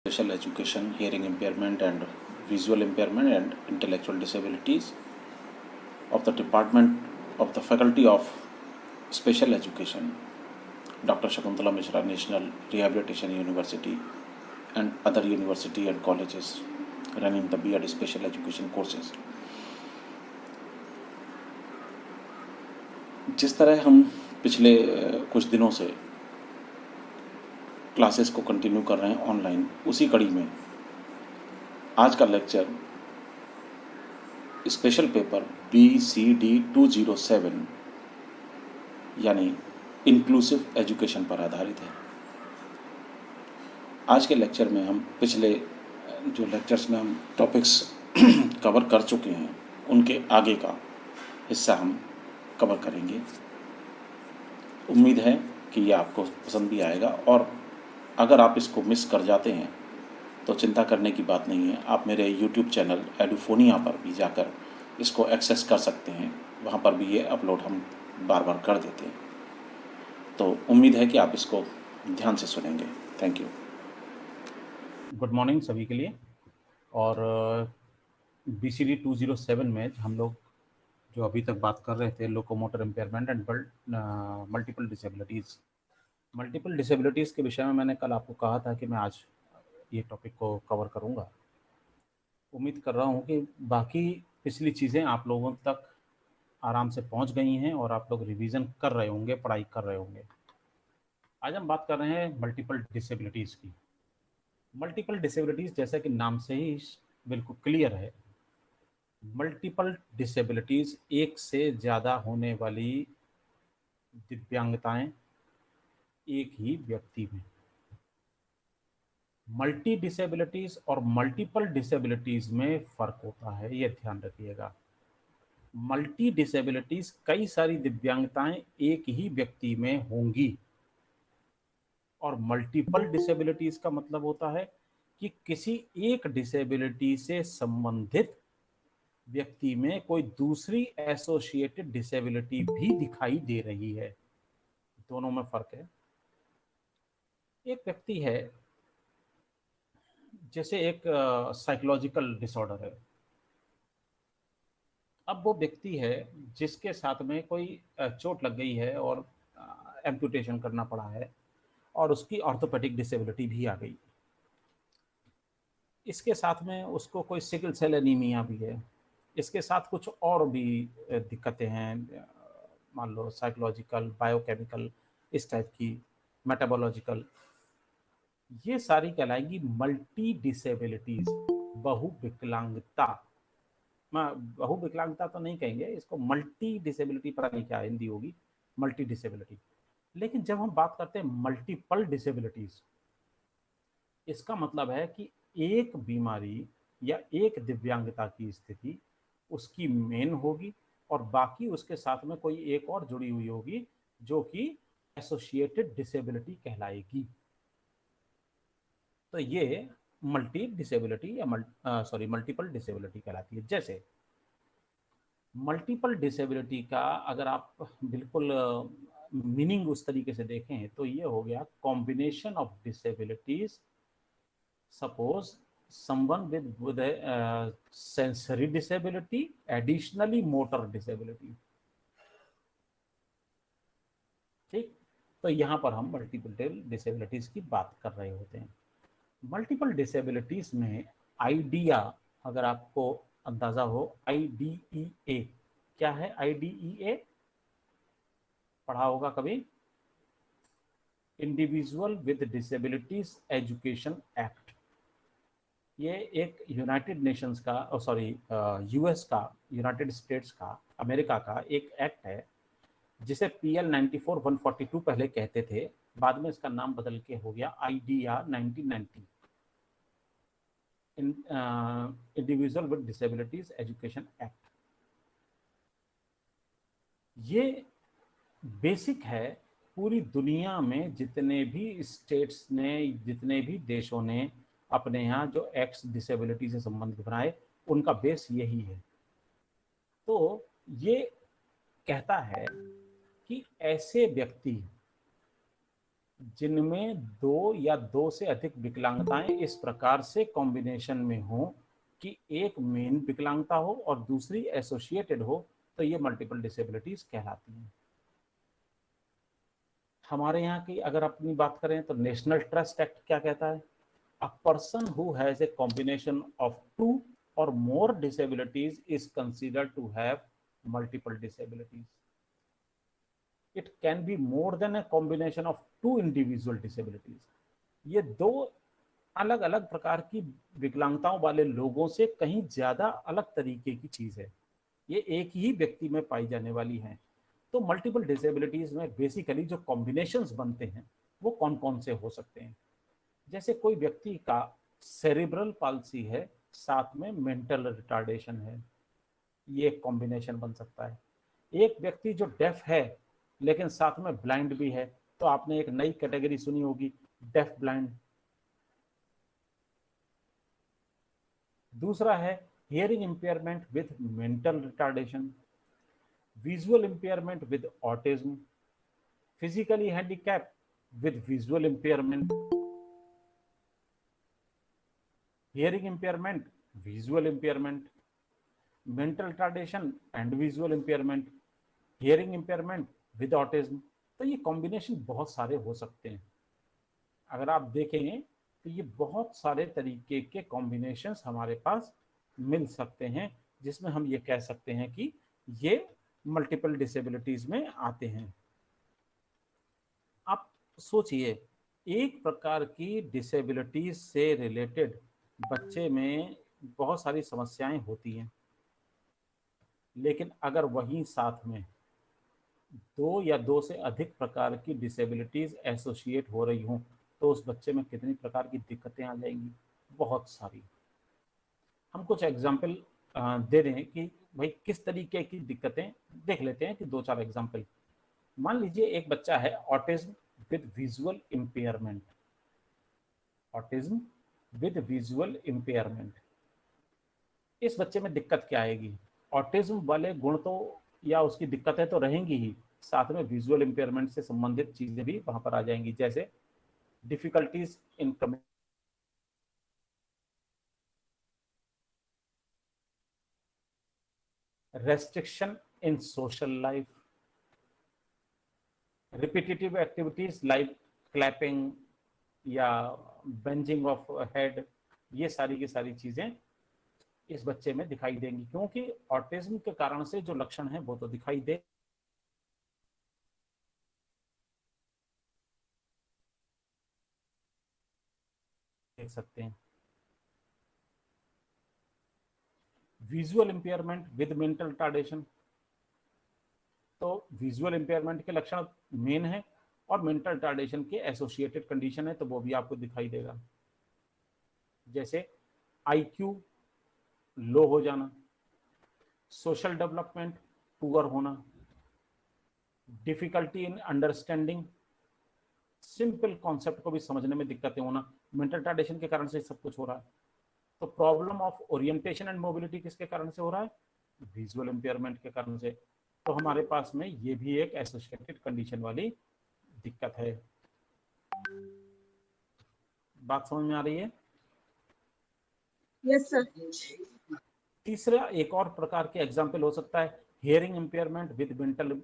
Special education, hearing impairment and visual impairment and intellectual disabilities of the Department of the Faculty of Special Education, Dr. Shakuntala Mishra, National Rehabilitation University and other university and colleges running the B.Ed Special Education courses. जिस तरह हम पिछले कुछ दिनों से classes को continue कर रहे हैं ऑनलाइन, उसी कड़ी में आज का लेक्चर स्पेशल पेपर BCD 207 यानी इंक्लूसिव एजुकेशन पर आधारित है। आज के लेक्चर में हम पिछले जो लेक्चर्स में हम टॉपिक्स कवर कर चुके हैं उनके आगे का हिस्सा हम कवर करेंगे। उम्मीद है कि ये आपको पसंद भी आएगा और अगर आप इसको मिस कर जाते हैं तो चिंता करने की बात नहीं है। आप मेरे YouTube चैनल एडुफोनिया पर भी जाकर इसको एक्सेस कर सकते हैं, वहाँ पर भी ये अपलोड हम बार बार कर देते हैं। तो उम्मीद है कि आप इसको ध्यान से सुनेंगे। Thank you. गुड मॉर्निंग सभी के लिए। और BCD 207 में हम लोग जो अभी तक बात कर रहे थे locomotor impairment and multiple disabilities के विषय में मैंने कल आपको कहा था कि मैं आज ये टॉपिक को कवर करूँगा। उम्मीद कर रहा हूँ कि बाकी पिछली चीज़ें आप लोगों तक आराम से पहुँच गई हैं और आप लोग रिवीजन कर रहे होंगे, पढ़ाई कर रहे होंगे। आज हम बात कर रहे हैं मल्टीपल डिसेबिलिटीज़ की। मल्टीपल डिसेबिलिटीज़ जैसा कि नाम से ही बिल्कुल क्लियर है, मल्टीपल डिसेबिलिटीज़ एक से ज़्यादा होने वाली दिव्यांगताएं एक ही व्यक्ति में। मल्टी डिसेबिलिटीज़ और मल्टीपल डिसेबिलिटीज़ में फ़र्क होता है, ये ध्यान रखिएगा। मल्टी डिसेबिलिटीज़ कई सारी दिव्यांगताएं एक ही व्यक्ति में होंगी और मल्टीपल डिसेबिलिटीज़ का मतलब होता है कि किसी एक डिसेबिलिटी से संबंधित व्यक्ति में कोई दूसरी एसोसिएटेड डिसेबिलिटी भी दिखाई दे रही है। दोनों में फर्क है। एक व्यक्ति है, जैसे एक साइकोलॉजिकल डिसऑर्डर है। अब वो व्यक्ति है जिसके साथ में कोई चोट लग गई है और एम्पुटेशन करना पड़ा है और उसकी ऑर्थोपेडिक डिसेबिलिटी भी आ गई। इसके साथ में उसको कोई सिकल सेल एनीमिया भी है। इसके साथ कुछ और भी दिक्कतें हैं, मान लो साइकोलॉजिकल, बायोकेमिकल, इस टाइप की, मेटाबोलॉजिकल। ये सारी कहलाएंगी मल्टी डिसेबिलिटीज, बहुविकलांगता। बहुविकलांगता तो नहीं कहेंगे इसको, मल्टी डिसेबिलिटी, पता नहीं क्या हिंदी होगी, मल्टी डिसेबिलिटी। लेकिन जब हम बात करते हैं मल्टीपल डिसेबिलिटीज, इसका मतलब है कि एक बीमारी या एक दिव्यांगता की स्थिति उसकी मेन होगी और बाकी उसके साथ में कोई एक और जुड़ी हुई होगी जो कि एसोसिएटेड डिसेबिलिटी कहलाएगी। तो ये मल्टी डिसेबिलिटी या मल्टीपल डिसेबिलिटी कहलाती है। जैसे मल्टीपल डिसेबिलिटी का अगर आप बिल्कुल मीनिंग उस तरीके से देखें तो ये हो गया combination of disabilities. Suppose someone with a sensory disability, additionally motor disability। ठीक, तो यहाँ पर हम मल्टीपल डिसेबिलिटीज की बात कर रहे होते हैं। मल्टीपल डिसेबिलिटीज में आईडिया, अगर आपको अंदाजा हो, IDEA क्या है? IDEA पढ़ा होगा कभी, individual with disabilities education act. ये एक यूनाइटेड नेशंस का, US का, यूनाइटेड स्टेट्स का, अमेरिका का एक एक्ट है जिसे PL 94/142 पहले कहते थे, बाद में इसका नाम बदल के हो गया IDR 1990, individual with disabilities education act. ये बेसिक है। पूरी दुनिया में जितने भी स्टेट्स ने, जितने भी देशों ने अपने यहाँ जो एक्ट्स डिसेबिलिटी से संबंधित बनाए, उनका बेस यही है। तो ये कहता है कि ऐसे व्यक्ति जिनमें दो या दो से अधिक विकलांगताएं इस प्रकार से कॉम्बिनेशन में हो कि एक मेन विकलांगता हो और दूसरी एसोसिएटेड हो, तो ये मल्टीपल डिसेबिलिटीज कहलाती हैं। हमारे यहाँ की अगर अपनी बात करें तो नेशनल ट्रस्ट एक्ट क्या कहता है? A person who has a combination of two or more disabilities is considered to have multiple disabilities. It can be more than a combination of two individual disabilities. ये दो अलग अलग प्रकार की विकलांगताओं वाले लोगों से कहीं ज्यादा अलग तरीके की चीज है, ये एक ही व्यक्ति में पाई जाने वाली हैं। तो मल्टीपल डिसेबिलिटीज में बेसिकली जो कॉम्बिनेशंस बनते हैं वो कौन कौन से हो सकते हैं? जैसे कोई व्यक्ति का सेरिब्रल पाल्सी है, साथ में मेंटल रिटार्डेशन है, ये एक कॉम्बिनेशन बन सकता है। एक व्यक्ति जो डेफ है लेकिन साथ में ब्लाइंड भी है, तो आपने एक नई कैटेगरी सुनी होगी, डेफ ब्लाइंड। दूसरा है hearing impairment with mental retardation, visual impairment with autism, physically handicap with visual impairment, hearing impairment, visual impairment, mental retardation and visual impairment, hearing impairment with autism. तो ये कॉम्बिनेशन बहुत सारे हो सकते हैं। अगर आप देखेंगे तो ये बहुत सारे तरीके के कॉम्बिनेशंस हमारे पास मिल सकते हैं, जिसमें हम ये कह सकते हैं कि ये मल्टीपल डिसेबिलिटीज में आते हैं। आप सोचिए, एक प्रकार की डिसेबिलिटीज से रिलेटेड बच्चे में बहुत सारी समस्याएं होती हैं, लेकिन अगर वहीं साथ में दो या दो से अधिक प्रकार की डिसेबिलिटीज एसोसिएट हो रही हों, तो उस बच्चे में कितनी प्रकार की दिक्कतें आ जाएंगी? बहुत सारी। हम कुछ एग्जाम्पल दे रहे हैं कि भाई किस तरीके की दिक्कतें, देख लेते हैं कि दो चार एग्जाम्पल। मान लीजिए एक बच्चा है autism with visual impairment, autism with visual impairment. इस बच्चे में दिक्कत क्या आएगी? ऑटिज्म वाले गुण तो या उसकी दिक्कतें तो रहेंगी ही, साथ में विजुअल इंपेयरमेंट से संबंधित चीजें भी वहां पर आ जाएंगी, जैसे difficulties in restriction in social life, repetitive activities like clapping या बेंजिंग ऑफ हेड, ये सारी की सारी चीजें इस बच्चे में दिखाई देंगी, क्योंकि ऑटिज्म के कारण से जो लक्षण है वो तो दिखाई दे देख सकते हैं। Visual impairment with mental retardation, तो विजुअल इंपेयरमेंट के लक्षण मेन है और मेंटल रिटार्डेशन के एसोसिएटेड कंडीशन है, तो वो भी आपको दिखाई देगा, जैसे आईक्यू लो हो जाना, सोशल डेवलपमेंट पुअर होना, difficulty in understanding, simple concept को भी समझने में दिक्कतें होना, मेंटल रिटार्डेशन के कारण से सब कुछ हो रहा है। तो problem of orientation and mobility किसके कारण से हो रहा है? विजुअल इंपेयरमेंट के कारण से। तो हमारे पास में ये भी एक एसोसिएटेड कंडीशन वाली दिक्कत है। बात समझ में आ रही है? Yes sir. तीसरा एक और प्रकार के एग्जाम्पल हो सकता है hearing impairment with mental,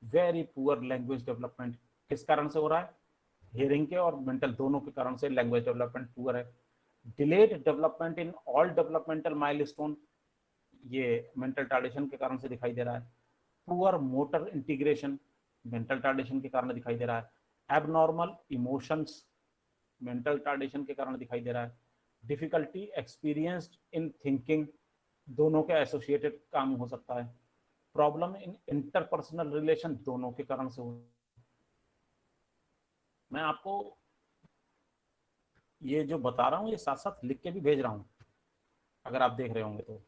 very poor language development. किस कारण से हो रहा है? हियरिंग के और मेंटल दोनों के कारण से लैंग्वेज डेवलपमेंट पुअर है। Delayed development in all developmental milestone, ये मेंटल टार्डेशन के कारण से दिखाई दे रहा है। पुअर मोटर इंटीग्रेशन, मेंटल टार्डेशन के कारण दिखाई दे रहा है। एबनॉर्मल इमोशंस, मेंटल टार्डेशन के कारण दिखाई दे रहा है। डिफिकल्टी एक्सपीरियंस्ड इन थिंकिंग, दोनों के एसोसिएटेड काम हो सकता है। प्रॉब्लम इन इंटरपर्सनल रिलेशन, दोनों के कारण से हो। मैं आपको ये जो बता रहा हूँ ये साथ साथ लिख के भी भेज रहा हूँ, अगर आप देख रहे होंगे तो।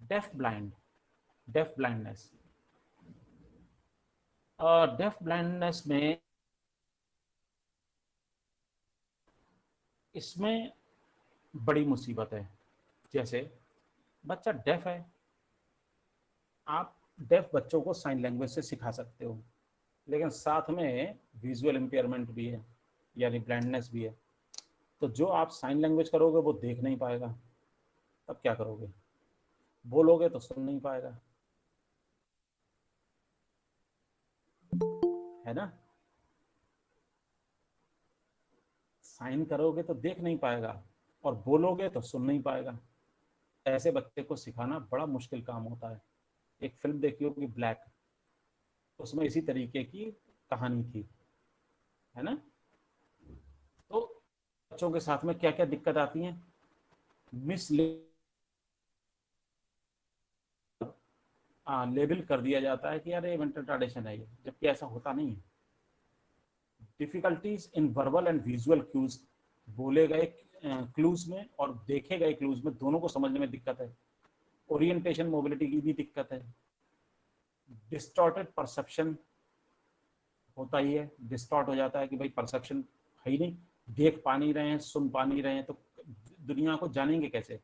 Deaf blind, deaf blindness, deaf blindness में इसमें बड़ी मुसीबत है। जैसे बच्चा डेफ है, आप डेफ बच्चों को साइन लैंग्वेज से सिखा सकते हो, लेकिन साथ में विजुअल इम्पेयरमेंट भी है, यानी ब्लाइंडनेस भी है। तो जो आप साइन लैंग्वेज करोगे वो देख नहीं पाएगा, तब क्या करोगे? बोलोगे तो सुन नहीं पाएगा, है ना? साइन करोगे तो देख नहीं पाएगा, और बोलोगे तो सुन नहीं पाएगा। ऐसे बच्चे को सिखाना बड़ा मुश्किल काम होता है। एक फिल्म देखी होगी ब्लैक, उसमें इसी तरीके की कहानी थी, है ना? तो बच्चों के साथ में क्या क्या दिक्कत आती है? मिस लेबल कर दिया जाता है कि यार ये मेंटल रिटार्डेशन है, ये जबकि ऐसा होता नहीं है। Difficulties in verbal and visual cues, बोले गए क्लूज में और देखे गए क्लूज में दोनों को समझने में दिक्कत है। ओरिएंटेशन मोबिलिटी की भी दिक्कत है। डिस्टॉर्टेड परसेप्शन होता ही है, डिस्टॉर्ट हो जाता है कि भाई परसेप्शन है ही नहीं, देख पा नहीं रहे हैं, सुन पा नहीं रहे हैं, तो दुनिया को जानेंगे कैसे?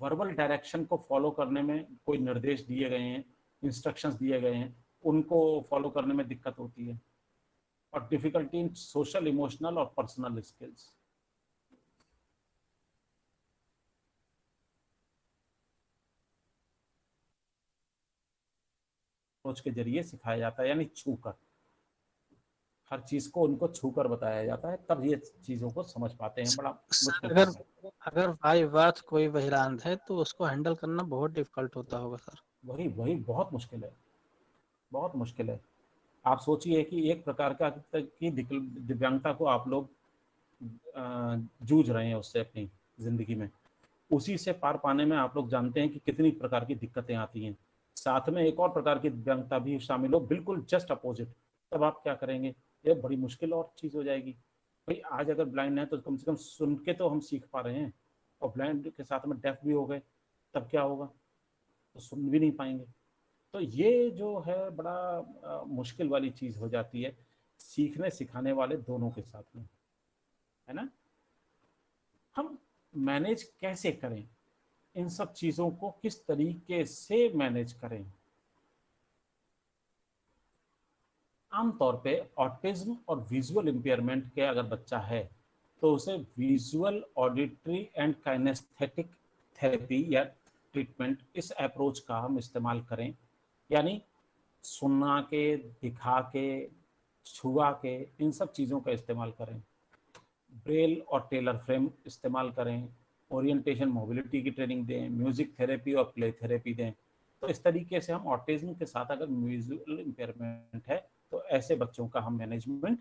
वर्बल डायरेक्शन को फॉलो करने में कोई निर्देश दिए गए हैं, इंस्ट्रक्शंस दिए गए हैं, उनको फॉलो करने में दिक्कत होती है। और डिफिकल्टी इन सोशल, इमोशनल और पर्सनल स्किल्स। अप्रोच के जरिए सिखाया जाता है, यानी छू कर, हर चीज को उनको छू कर बताया जाता है, तब ये चीजों को समझ पाते हैं। बड़ा सर मुश्किल अगर काम है। अगर बाई बर्थ कोई बहिरांत है तो उसको हैंडल करना बहुत डिफिकल्ट होता होगा सर। वही वही बहुत मुश्किल है, बहुत मुश्किल है। आप सोचिए कि एक प्रकार का की दिव्यांगता को आप लोग जूझ रहे हैं उससे अपनी जिंदगी में, उसी से पार पाने में आप लोग जानते हैं कि कितनी प्रकार की दिक्कतें आती हैं। साथ में एक और प्रकार की दिव्यांगता भी शामिल हो, बिल्कुल जस्ट अपोजिट, तब आप क्या करेंगे? ये बड़ी मुश्किल और चीज़ हो जाएगी। भाई आज अगर ब्लाइंड है तो कम से कम सुन के तो हम सीख पा रहे हैं, और ब्लाइंड के साथ में डेफ भी हो गए, तब क्या होगा? तो सुन भी नहीं पाएंगे। तो ये जो है बड़ा मुश्किल वाली चीज़ हो जाती है सीखने सिखाने वाले दोनों के साथ में, है ना? हम मैनेज कैसे करें इन सब चीज़ों को, किस तरीके से मैनेज करें? आमतौर पे ऑटिज्म और विजुअल इम्पेयरमेंट के अगर बच्चा है तो उसे visual, auditory and kinesthetic therapy या ट्रीटमेंट, इस अप्रोच का हम इस्तेमाल करें। यानी सुनना के, दिखा के, छुआ के, इन सब चीज़ों का इस्तेमाल करें। ब्रेल और टेलर फ्रेम इस्तेमाल करें, ओरिएंटेशन मोबिलिटी की ट्रेनिंग दें, म्यूजिक थेरेपी और प्ले थेरेपी दें। तो इस तरीके से हम ऑटिज्म के साथ अगर विजुअल इम्पेयरमेंट है तो ऐसे बच्चों का हम मैनेजमेंट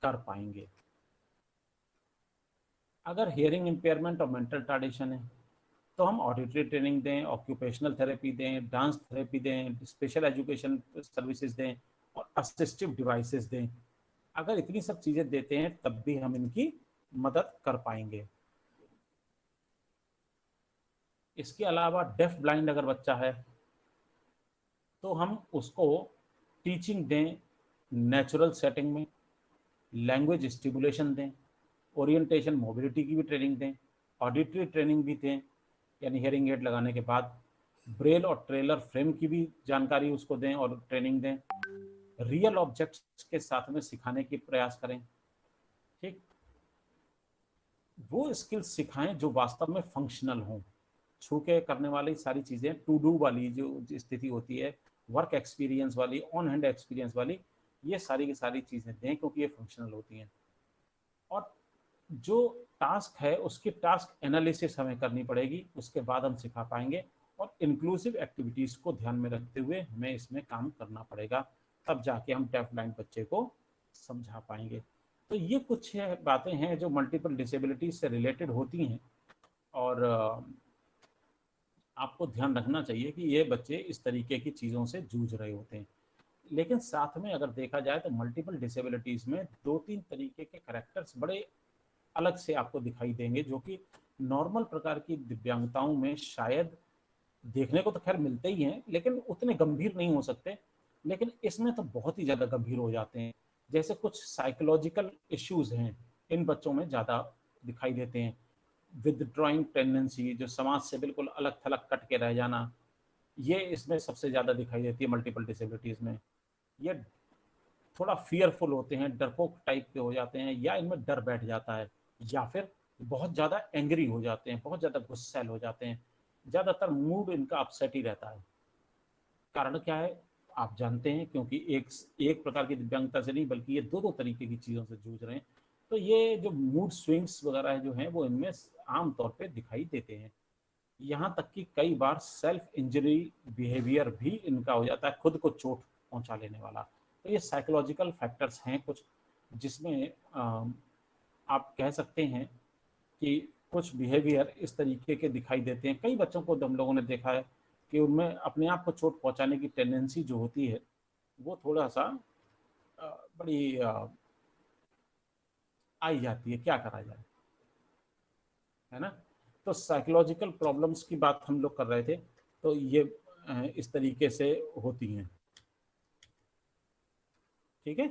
कर पाएंगे। अगर हियरिंग इम्पेयरमेंट और मेंटल रिटार्डेशन है तो हम ऑडिटरी ट्रेनिंग दें, ऑक्यूपेशनल थेरेपी दें, डांस थेरेपी दें, स्पेशल एजुकेशन सर्विसेज दें और असिस्टिव डिवाइसेस दें। अगर इतनी सब चीज़ें देते हैं तब भी हम इनकी मदद कर पाएंगे। इसके अलावा डेफ ब्लाइंड अगर बच्चा है तो हम उसको टीचिंग दें नेचुरल सेटिंग में, लैंग्वेज स्टिमुलेशन दें, ओरिएंटेशन मोबिलिटी की भी ट्रेनिंग दें, ऑडिटरी ट्रेनिंग भी दें, यानी हियरिंग एड लगाने के बाद ब्रेल और ट्रेलर फ्रेम की भी जानकारी उसको दें और ट्रेनिंग दें। रियल ऑब्जेक्ट्स के साथ में सिखाने की प्रयास करें। ठीक, वो स्किल्स सिखाएं जो वास्तव में फंक्शनल हों। छू के करने वाली सारी चीज़ें, टू डू वाली जो स्थिति होती है, वर्क एक्सपीरियंस वाली, ऑन हैंड एक्सपीरियंस वाली, ये सारी की सारी चीज़ें दें क्योंकि ये फंक्शनल होती हैं। और जो टास्क है उसकी टास्क एनालिसिस हमें करनी पड़ेगी, उसके बाद हम सिखा पाएंगे। और इंक्लूसिव एक्टिविटीज़ को ध्यान में रखते हुए हमें इसमें काम करना पड़ेगा, तब जाके हम डेफ ब्लाइंड बच्चे को समझा पाएंगे। तो ये कुछ बातें हैं जो मल्टीपल डिसेबिलिटीज से रिलेटेड होती हैं, और आपको ध्यान रखना चाहिए कि ये बच्चे इस तरीके की चीज़ों से जूझ रहे होते हैं। लेकिन साथ में अगर देखा जाए तो मल्टीपल डिसेबिलिटीज़ में दो तीन तरीके के करेक्टर्स बड़े अलग से आपको दिखाई देंगे, जो कि नॉर्मल प्रकार की दिव्यांगताओं में शायद देखने को तो खैर मिलते ही हैं, लेकिन उतने गंभीर नहीं हो सकते। लेकिन इसमें तो बहुत ही ज़्यादा गंभीर हो जाते हैं। जैसे कुछ साइकोलॉजिकल इश्यूज हैं, इन बच्चों में ज़्यादा दिखाई देते हैं। विदड्रॉइंग टेंडेंसी, जो समाज से बिल्कुल अलग थलग कट के रह जाना, ये इसमें सबसे ज़्यादा दिखाई देती है मल्टीपल डिसेबिलिटीज़ में। ये थोड़ा फियरफुल होते हैं, डरपोक टाइप के हो जाते हैं, या इनमें डर बैठ जाता है, या फिर बहुत ज़्यादा एंग्री हो जाते हैं, बहुत ज़्यादा गुस्सैल हो जाते हैं। ज़्यादातर मूड इनका अपसेट ही रहता है। कारण क्या है आप जानते हैं, क्योंकि एक प्रकार की दिव्यांगता से नहीं बल्कि ये दो तरीके की चीज़ों से जूझ रहे हैं। तो ये जो मूड स्विंग्स वगैरह जो हैं वो इनमें आम तौर पे दिखाई देते हैं। यहाँ तक कि कई बार सेल्फ इंजरी बिहेवियर भी इनका हो जाता है, खुद को चोट पहुंचा लेने वाला। तो ये साइकोलॉजिकल फैक्टर्स हैं कुछ, जिसमें आप कह सकते हैं कि कुछ बिहेवियर इस तरीके के दिखाई देते हैं। कई बच्चों को हम लोगों ने देखा है कि उनमें अपने आप को चोट पहुंचाने की टेंडेंसी जो होती है वो थोड़ा सा बड़ी आई जाती है, क्या करा जाए, है ना। तो साइकोलॉजिकल प्रॉब्लम्स की बात हम लोग कर रहे थे, तो ये इस तरीके से होती हैं। ठीक है,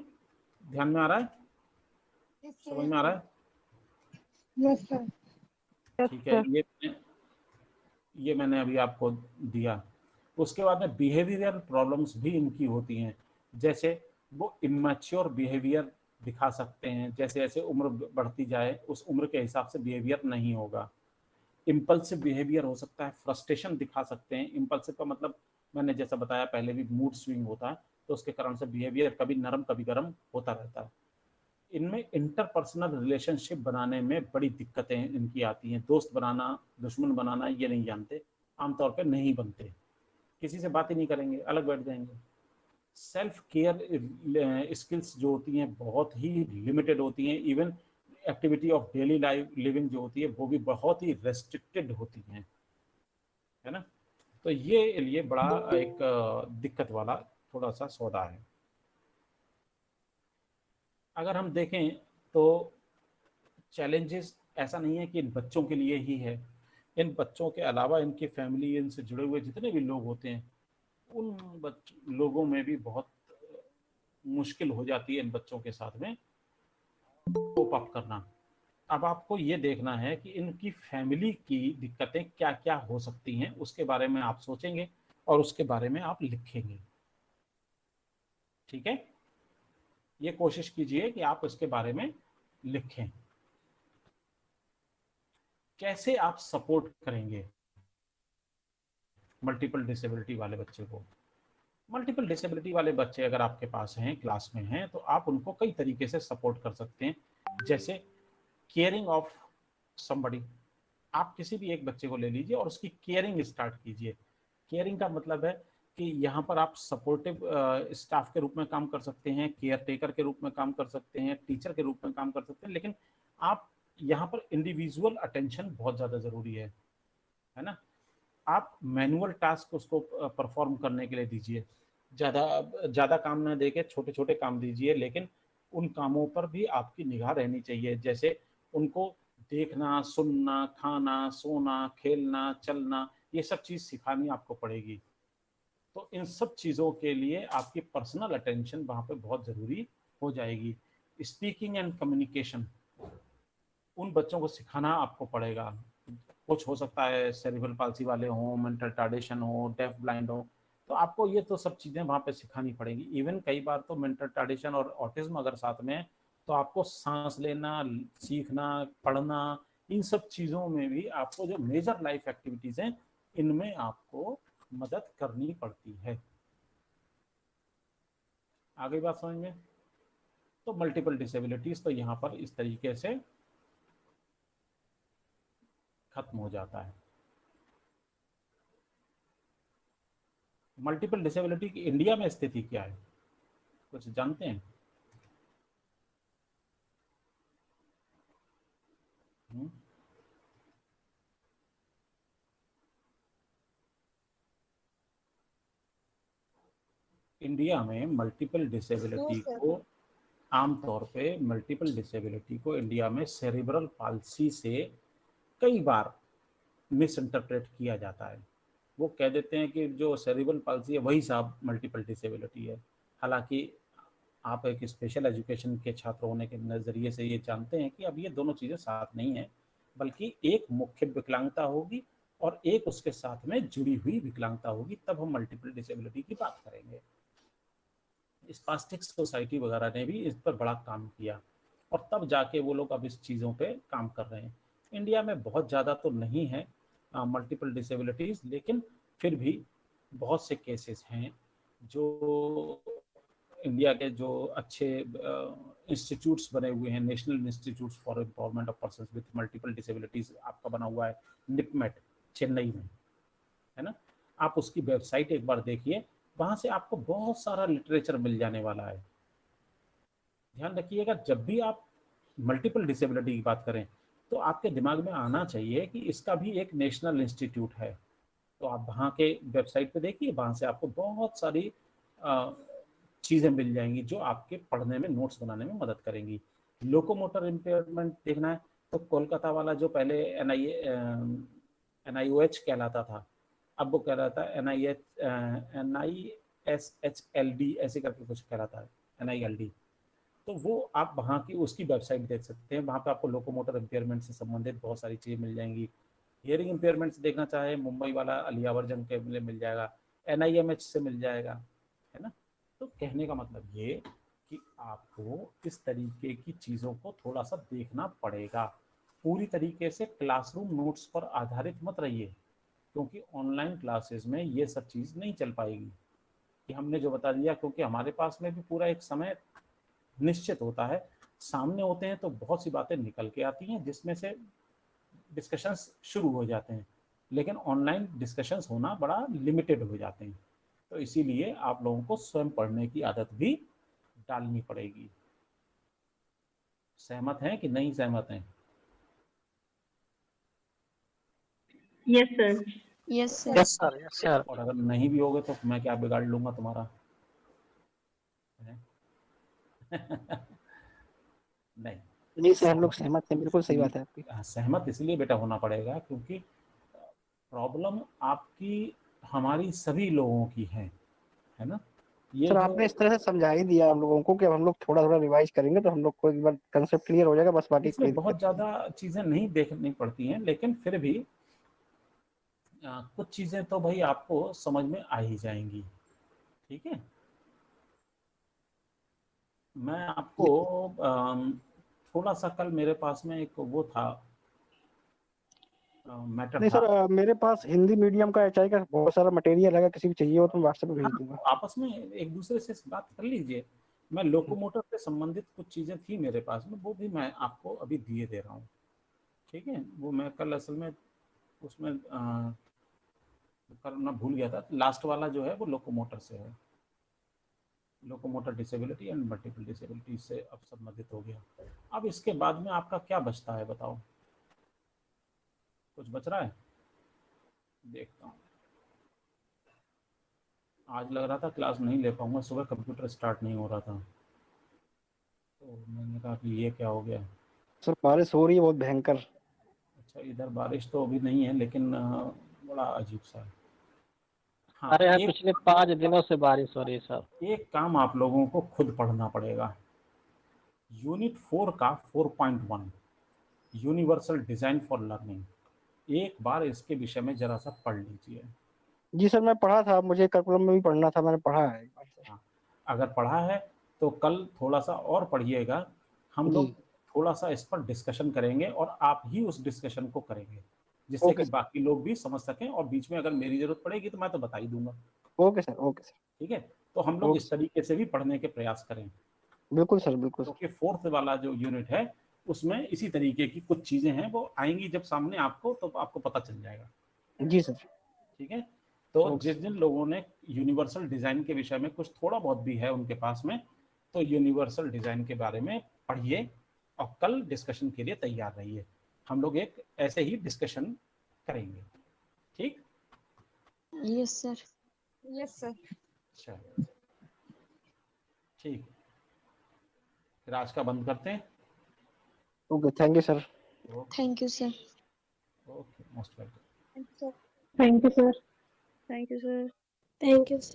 ध्यान में आ रहा है, समझ में आ रहा है? Yes sir. ठीक है, ये मैंने अभी आपको दिया। उसके बाद में बिहेवियरल प्रॉब्लम्स भी इनकी होती हैं, जैसे वो इमैच्योर बिहेवियर दिखा सकते हैं। जैसे जैसे उम्र बढ़ती जाए उस उम्र के हिसाब से बिहेवियर नहीं होगा। इम्पल्सिव बिहेवियर हो सकता है, फ्रस्ट्रेशन दिखा सकते हैं। इम्पल्सिव का मतलब मैंने जैसा बताया पहले भी, मूड स्विंग होता है, तो उसके कारण से बिहेवियर कभी नरम कभी गर्म होता रहता है। इनमें इंटरपर्सनल रिलेशनशिप बनाने में बड़ी दिक्कतें इनकी आती हैं। दोस्त बनाना, दुश्मन बनाना ये नहीं जानते, आमतौर पर नहीं बनते, किसी से बात ही नहीं करेंगे, अलग बैठ जाएंगे। सेल्फ केयर स्किल्स जो होती हैं बहुत ही लिमिटेड होती हैं। Even activity of daily life living जो होती है वो भी बहुत ही रेस्ट्रिक्टेड होती हैं, है ना। तो ये बड़ा एक दिक्कत वाला थोड़ा सा सौदा है। अगर हम देखें तो चैलेंजेस ऐसा नहीं है कि इन बच्चों के लिए ही है। इन बच्चों के अलावा इनकी फैमिली, इनसे जुड़े हुए जितने भी लोग होते हैं, उन लोगों में भी बहुत मुश्किल हो जाती है इन बच्चों के साथ में कोप अप करना। अब आपको ये देखना है कि इनकी फैमिली की दिक्कतें क्या क्या हो सकती हैं, उसके बारे में आप सोचेंगे और उसके बारे में आप लिखेंगे। ठीक है, ये कोशिश कीजिए कि आप इसके बारे में लिखें। कैसे आप सपोर्ट करेंगे मल्टीपल डिसेबिलिटी वाले बच्चे को? मल्टीपल डिसेबिलिटी वाले बच्चे अगर आपके पास हैं, क्लास में हैं, तो आप उनको कई तरीके से सपोर्ट कर सकते हैं। जैसे केयरिंग ऑफ समबडी, आप किसी भी एक बच्चे को ले लीजिए और उसकी केयरिंग स्टार्ट कीजिए। केयरिंग का मतलब है कि यहाँ पर आप सपोर्टिव स्टाफ के रूप में काम कर सकते हैं, केयर टेकर के रूप में काम कर सकते हैं, टीचर के रूप में काम कर सकते हैं, लेकिन आप यहाँ पर इंडिविजुअल अटेंशन बहुत ज़्यादा ज़रूरी है ना। आप मैनुअल टास्क उसको परफॉर्म करने के लिए दीजिए, ज़्यादा काम ना देके छोटे छोटे काम दीजिए, लेकिन उन कामों पर भी आपकी निगाह रहनी चाहिए। जैसे उनको देखना, सुनना, खाना, सोना, खेलना, चलना, ये सब चीज़ सिखानी आपको पड़ेगी। तो इन सब चीज़ों के लिए आपकी पर्सनल अटेंशन वहाँ पे बहुत ज़रूरी हो जाएगी। स्पीकिंग एंड कम्युनिकेशन उन बच्चों को सिखाना आपको पड़ेगा। कुछ हो सकता है सेरिब्रल पाल्सी वाले हों, मेंटल रिटार्डेशन हो, डेफ ब्लाइंड हो, तो आपको ये तो सब चीज़ें वहाँ पे सिखानी पड़ेगी। इवन कई बार तो मेंटल रिटार्डेशन और ऑटिज्म अगर साथ में है तो आपको सांस लेना, सीखना, पढ़ना, इन सब चीज़ों में भी आपको जो मेजर लाइफ एक्टिविटीज़ हैं इनमें आपको मदद करनी पड़ती है। आगे बात समझ में? तो मल्टीपल डिसेबिलिटीज़ तो यहाँ पर इस तरीके से खत्म हो जाता है। मल्टीपल डिसेबिलिटी की इंडिया में स्थिति क्या है, कुछ जानते हैं? इंडिया में मल्टीपल डिसेबिलिटी को आमतौर पे मल्टीपल डिसेबिलिटी को इंडिया में सेरिब्रल पाल्सी से कई बार मिस इंटरप्रेट किया जाता है। वो कह देते हैं कि जो सेरिब्रल पाल्सी है वही साहब मल्टीपल डिसेबिलिटी है। हालांकि आप एक स्पेशल एजुकेशन के छात्र होने के नज़रिए से ये जानते हैं कि अब ये दोनों चीज़ें साथ नहीं हैं, बल्कि एक मुख्य विकलांगता होगी और एक उसके साथ में जुड़ी हुई विकलांगता होगी, तब हम मल्टीपल डिसेबिलिटी की बात करेंगे। स्पास्टिक्स सोसाइटी वगैरह ने भी इस पर बड़ा काम किया और तब जाके वो लोग अब इस चीज़ों पे काम कर रहे हैं। इंडिया में बहुत ज़्यादा तो नहीं है मल्टीपल डिसेबिलिटीज़, लेकिन फिर भी बहुत से केसेस हैं जो इंडिया के जो अच्छे इंस्टीट्यूट्स बने हुए हैं, national institutes for empowerment of persons with multiple disabilities आपका बना हुआ है निपमेट चेन्नई में, है ना। आप उसकी वेबसाइट एक बार देखिए, वहाँ से आपको बहुत सारा लिटरेचर मिल जाने वाला है। ध्यान रखिएगा, जब भी आप मल्टीपल डिसेबिलिटी की बात करें तो आपके दिमाग में आना चाहिए कि इसका भी एक नेशनल इंस्टीट्यूट है। तो आप वहाँ के वेबसाइट पे देखिए, वहाँ से आपको बहुत सारी चीज़ें मिल जाएंगी जो आपके पढ़ने में, नोट्स बनाने में मदद करेंगी। लोकोमोटर इम्पेयरमेंट देखना है तो कोलकाता वाला जो पहले NIOH कहलाता था, अब वो कहलाता है NISHLD ऐसे करके कुछ कहलाता है, NILD। तो वो आप वहाँ की उसकी वेबसाइट देख सकते हैं, वहाँ पे आपको लोकोमोटर इम्पेयरमेंट से संबंधित बहुत सारी चीज़ें मिल जाएंगी। हियरिंग इम्पेयरमेंट से देखना चाहे मुंबई वाला अलियावर्जन के मिल जाएगा, NIMH से मिल जाएगा, है ना। तो कहने का मतलब ये कि आपको इस तरीके की चीज़ों को थोड़ा सा देखना पड़ेगा। पूरी तरीके से क्लासरूम नोट्स पर आधारित मत रहिए, क्योंकि ऑनलाइन क्लासेस में ये सब चीज़ नहीं चल पाएगी कि हमने जो बता दिया, क्योंकि हमारे पास में भी पूरा एक समय निश्चित होता है। सामने होते हैं तो बहुत सी बातें निकल के आती हैं जिसमें से डिस्कशंस शुरू हो जाते हैं, लेकिन ऑनलाइन डिस्कशंस होना बड़ा लिमिटेड हो जाते हैं। तो इसीलिए आप लोगों को स्वयं पढ़ने की आदत भी डालनी पड़ेगी। सहमत हैं कि नहीं सहमत हैं? Yes sir. Yes sir. Yes sir, yes sir. और अगर नहीं भी होगे तो मैं क्या बिगाड़ लूंगा तुम्हारा? नहीं, नहीं सर, हम लोग सहमत हैं, बिल्कुल सही बात है आपकी। सहमत इसलिए बेटा होना पड़ेगा क्योंकि प्रॉब्लम आपकी, हमारी सभी लोगों की है ना। ये सर जो आपने इस तरह से समझा ही दिया हम लोगों को कि अब हम लोग थोड़ा थोड़ा रिवाइज करेंगे तो हम लोग को एक बार कंसेप्ट क्लियर हो जाएगा, बस बाकी कोई इसमें बहुत दिक्कत नहीं। ज़्यादा चीज़ें नहीं देखनी पड़ती हैं, लेकिन फिर भी कुछ चीज़ें तो भाई आपको समझ में आ ही जाएंगी। ठीक है, मैं आपको थोड़ा सा, कल मेरे पास में एक वो था मैटर नहीं था। सर, मेरे पास हिंदी मीडियम का HI का बहुत सारा मटेरियल है, किसी भी चाहिए हो तो मैं व्हाट्सएप पे भेज दूंगा। आपस में एक दूसरे से बात कर लीजिए। मैं लोकोमोटर से संबंधित कुछ चीज़ें थी मेरे पास में, वो भी मैं आपको अभी दिए दे रहा हूँ। ठीक है, वो मैं कल असल में उसमें करना भूल गया था। लास्ट वाला जो है वो लोकोमोटर से है, locomotor disability and multiple disability से अब संबंधित हो गया। अब इसके बाद में आपका क्या बचता है बताओ? कुछ बच रहा है? देखता हूँ। आज लग रहा था क्लास नहीं ले पाऊंगा, सुबह कंप्यूटर स्टार्ट नहीं हो रहा था, तो मैंने कहा कि ये क्या हो गया। सर बारिश हो रही है बहुत भयंकर। अच्छा, इधर बारिश तो अभी नहीं है, लेकिन बड़ा अजीब सा है। हाँ, अरे यहाँ पिछले 5 दिनों से बारिश हो रही है सर। एक काम आप लोगों को खुद पढ़ना पड़ेगा। यूनिट 4 का 4.1 यूनिवर्सल डिजाइन फॉर लर्निंग, एक बार इसके विषय में जरा सा पढ़ लीजिए। जी सर, मैं पढ़ा था, मुझे करिकुलम में भी पढ़ना था, मैंने पढ़ा है एक बार सर। हाँ, अगर पढ़ा है तो कल थोड़ा सा और पढ़िएगा। हम लोग जी थोड़ा सा इस पर डिस्कशन करेंगे और आप ही उस डिस्कशन को करेंगे, जिससे ओके कि बाकी लोग भी समझ सकें, और बीच में अगर मेरी जरूरत पड़ेगी तो मैं तो बता ही दूंगा। Okay sir, okay sir. ठीक है, तो हम लोग ओके इस तरीके से भी पढ़ने के प्रयास करें, बिल्कुल सर, बिल्कुल सर। क्योंकि फोर्थ वाला जो यूनिट है उसमें इसी तरीके की कुछ चीजें हैं, वो आएंगी जब सामने आपको, तो आपको पता चल जाएगा। जी सर। ठीक है, तो ओके जिन सर। जिन लोगों ने यूनिवर्सल डिजाइन के विषय में कुछ थोड़ा बहुत भी है उनके पास में, तो यूनिवर्सल डिजाइन के बारे में पढ़िए और कल डिस्कशन के लिए तैयार रहिए। हम लोग एक ऐसे ही डिस्कशन करेंगे। ठीक, यस सर। Yes sir. अच्छा, ठीक, फिर आज का बंद करते हैं। Okay, thank you sir. Thank you sir. Okay, most welcome. Thank you sir. Thank you sir. Thank you.